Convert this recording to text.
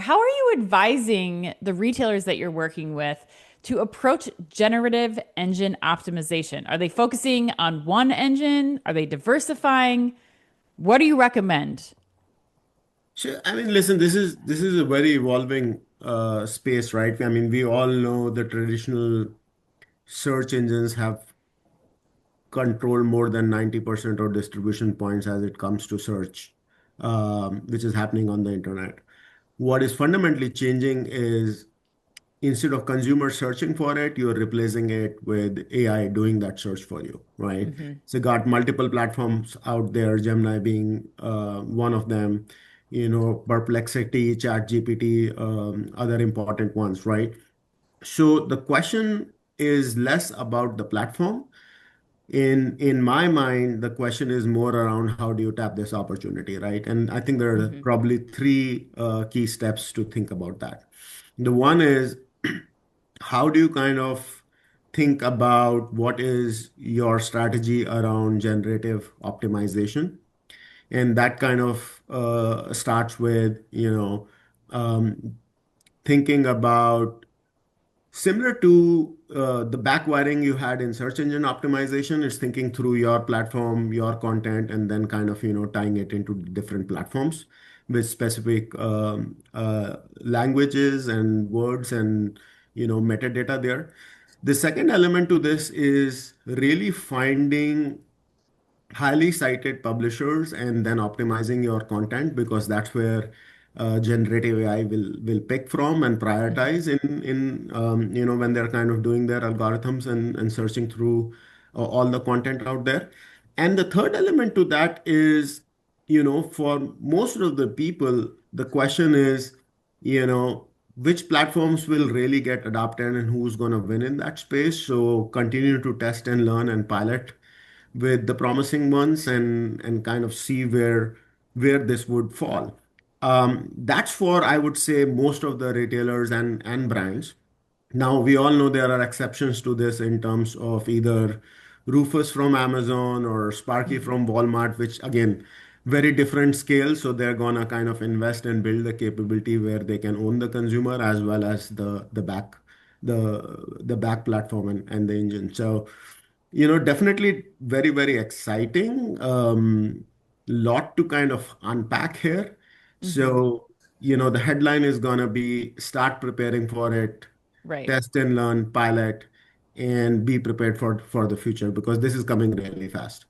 how are you advising the retailers that you're working with to approach generative engine optimization? Are they focusing on one engine? Are they diversifying? What do you recommend? Sure. I mean, listen, this is a very evolving space, right? I mean, we all know the traditional search engines have controlled more than 90% of distribution points as it comes to search, which is happening on the internet. What is fundamentally changing is instead of consumers searching for it, you're replacing it with AI doing that search for you, right? Hmm. So got multiple platforms out there, Gemini being one of them, Perplexity, ChatGPT, other important ones, right? So the question is less about the platform. In my mind, the question is more around how do you tap this opportunity, right? And I think there are Hmm. probably three key steps to think about that. The one is how do you kind of think about what is your strategy around generative optimization? And that kind of starts with, thinking about similar to the backwiring you had in search engine optimization, is thinking through your platform, your content, and then kind of, tying it into different platforms with specific languages and words and, metadata there. The second element to this is really finding highly cited publishers and then optimizing your content because that's where generative AI will pick from and Hmm. prioritize in when they're kind of doing their algorithms and searching through all the content out there. And the third element to that is, for most of the people, the question is, which platforms will really get adopted and who's going to win in that space. So continue to test and learn and pilot with the promising ones and kind of see where this would fall. That's for, I would say, most of the retailers and brands. Now, we all know there are exceptions to this in terms of either Rufus from Amazon or Sparky Hmm. from Walmart, which again, very different scale. So they're gonna kind of invest and build the capability where they can own the consumer as well as the back platform and the engine. So definitely very, very exciting. Lot to kind of unpack here. Hmm. So, the headline is gonna be start preparing for it, Right. test and learn, pilot, and be prepared for the future because this is coming really fast.